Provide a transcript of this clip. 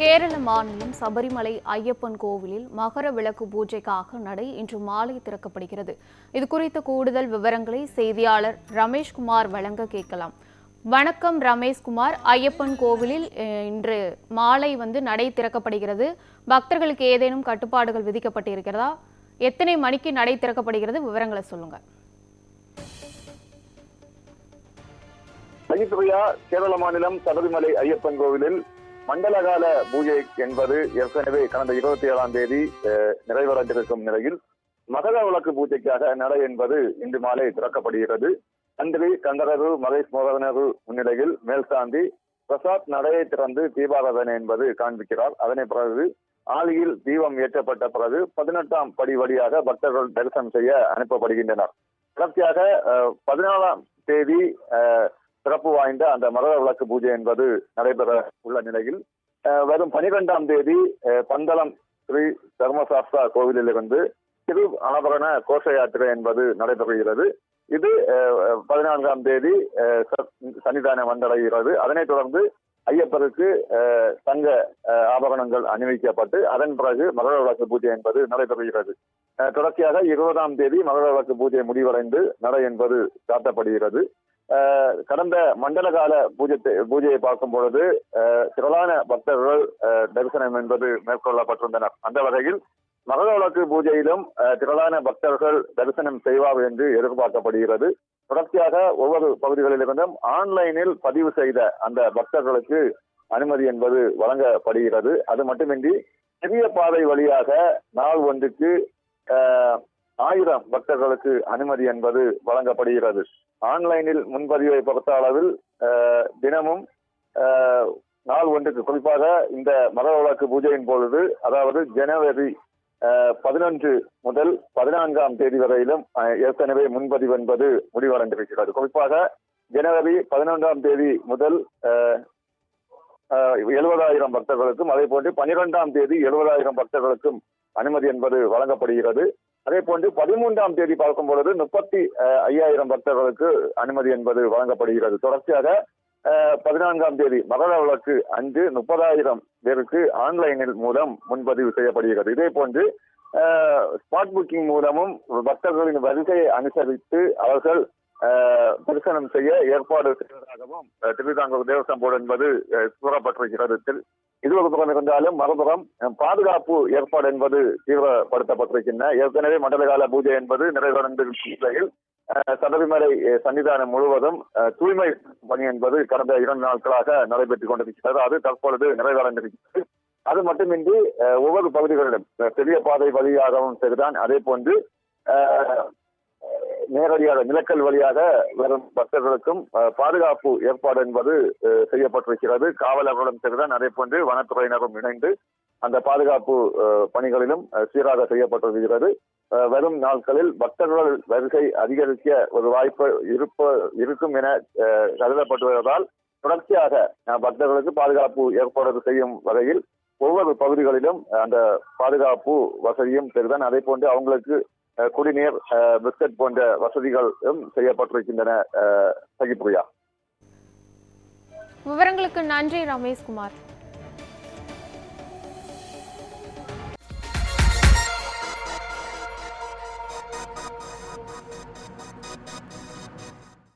கேரள மாநிலம் சபரிமலை ஐயப்பன் கோவிலில் மகர விளக்கு பூஜைக்காக நடை இன்று மாலை திறக்கப்படுகிறது. இதுகுறித்த கூடுதல் விவரங்களை செய்தியாளர் ரமேஷ்குமார் வழங்க கேட்கலாம். வணக்கம் ரமேஷ்குமார். ஐயப்பன் கோவிலில் இன்று மாலை நடை திறக்கப்படுகிறது. பக்தர்களுக்கு ஏதேனும் கட்டுப்பாடுகள் விதிக்கப்பட்டிருக்கிறதா? எத்தனை மணிக்கு நடை திறக்கப்படுகிறது? விவரங்களை சொல்லுங்க. கேரள மாநிலம் சபரிமலை ஐயப்பன் கோவிலில் மண்டலகால பூஜை என்பது ஏற்கனவே கடந்த 27ஆம் தேதி நிறைவடைந்திருக்கும் நிலையில் மகர விளக்கு பூஜைக்காக நடை என்பது இன்று மாலை திறக்கப்படுகிறது. தந்திரி கந்தரரு மகேஷ் மோகனரு முன்னிலையில் மேல்சாந்தி பிரசாத் நடையை திறந்து தீபாராதனை என்பது காண்பிக்கிறார். அதனை பிறகு ஆலியில் தீபம் ஏற்றப்பட்ட பிறகு 18ஆம் படி வழியாக பக்தர்கள் தரிசனம் செய்ய அனுப்பப்படுகின்றனர். தொடர்ச்சியாக 14ஆம் தேதி சிறப்பு வாய்ந்த அந்த மகர விளக்கு பூஜை என்பது நடைபெற உள்ள நிலையில் வரும் 12ஆம் தேதி பந்தளம் ஸ்ரீ தர்மசாஸ்திரா கோவிலிலிருந்து திரு ஆபரண கோஷ யாத்திரை என்பது நடைபெறுகிறது. இது 14ஆம் தேதி சன்னிதானம் வந்தடைகிறது. அதனைத் தொடர்ந்து ஐயப்பருக்கு தங்க ஆபரணங்கள் அணிவிக்கப்பட்டு அதன் பிறகு மகர விளக்கு பூஜை என்பது நடைபெறுகிறது. தொடர்ச்சியாக 20ஆம் தேதி மகர விளக்கு பூஜை முடிவடைந்து நடை என்பது காட்டப்படுகிறது. கடந்த மண்டல கால பூஜையை பார்க்கும் பொழுது திரளான பக்தர்கள் தரிசனம் என்பது மேற்கொள்ளப்பட்டிருந்தனர். அந்த வகையில் மகர விளக்கு பூஜையிலும் திரளான பக்தர்கள் தரிசனம் செய்வார் என்று எதிர்பார்க்கப்படுகிறது. தொடர்ச்சியாக ஒவ்வொரு பகுதிகளிலிருந்தும் ஆன்லைனில் பதிவு செய்த அந்த பக்தர்களுக்கு அனுமதி என்பது வழங்கப்படுகிறது. அது மட்டுமின்றி சிறிய பாதை வழியாக நாள் ஒன்றுக்கு 1000 பக்தர்களுக்கு அனுமதி என்பது வழங்கப்படுகிறது. ஆன்லைனில் முன்பதிவை பொறுத்த அளவில் தினமும் நாள் ஒன்றுக்கு, குறிப்பாக இந்த மகர விளக்கு பூஜையின் பொழுது, அதாவது ஜனவரி 11 முதல் 14ஆம் தேதி வரையிலும் ஏற்கனவே முன்பதிவு என்பது முடிவடைந்திருக்கிறது. குறிப்பாக ஜனவரி 11ஆம் தேதி முதல் 70,000 பக்தர்களுக்கும், அதே போன்று 12ஆம் தேதி 70,000 பக்தர்களுக்கும் அனுமதி என்பது வழங்கப்படுகிறது. அதே போன்று 13ஆம் தேதி பார்க்கும் பொழுது 35,000 பக்தர்களுக்கு அனுமதி என்பது வழங்கப்படுகிறது. தொடர்ச்சியாக 14ஆம் தேதி மகர விளக்கு அன்று 30,000 பேருக்கு ஆன்லைனில் மூலம் முன்பதிவு செய்யப்படுகிறது. இதே போன்று ஸ்பாட் புக்கிங் மூலமும் பக்தர்களின் வரிசையை அனுசரித்து அவர்கள் தரிசனம் செய்ய ஏற்பாடு செய்வதாகவும் திருவிதாங்கூர் தேவஸ்வம் போர்டு என்பது கூறப்பட்டிருக்கிறது. இது ஒரு புறம் இருந்தாலும் மறுபுறம் பாதுகாப்பு ஏற்பாடு என்பது தீவிரப்படுத்தப்பட்டிருக்கின்றன. ஏற்கனவே மண்டலகால பூஜை என்பது நிறைவடைந்திருக்கும் நிலையில் சபரிமலை சன்னிதானம் முழுவதும் தூய்மை பணி என்பது கடந்த 2 நாட்களாக நடைபெற்றுக் கொண்டிருக்கிறது. அது தற்பொழுது நிறைவடைந்திருக்கிறது. அது மட்டுமின்றி ஒவ்வொரு பகுதிகளிலும் பெரிய பாதை வழியாகவும் சரிதான், அதே போன்று நேரடியாக நிலக்கல் வழியாக வரும் பக்தர்களுக்கும் பாதுகாப்பு ஏற்பாடு என்பது செய்யப்பட்டிருக்கிறது. காவலர்களும் சரிதான், அதே போன்று வனத்துறையினரும் இணைந்து அந்த பாதுகாப்பு பணிகளிலும் சீராக செய்யப்பட்டிருக்கிறது. வரும் நாட்களில் பக்தர்கள் வரிசை அதிகரிக்க ஒரு வாய்ப்பு இருக்கும் என கருதப்பட்டுள்ளதால் தொடர்ச்சியாக பக்தர்களுக்கு பாதுகாப்பு ஏற்பாடு செய்யும் வகையில் ஒவ்வொரு பகுதிகளிலும் அந்த பாதுகாப்பு வசதியும் சரிதான், அதே போன்று அவங்களுக்கு குடிநீர், பிஸ்கட் போன்ற வசதிகளும் செய்யப்பட்டிருக்கின்றன. சகிப்ரியா, விவரங்களுக்கு நன்றி ரமேஷ்குமார்.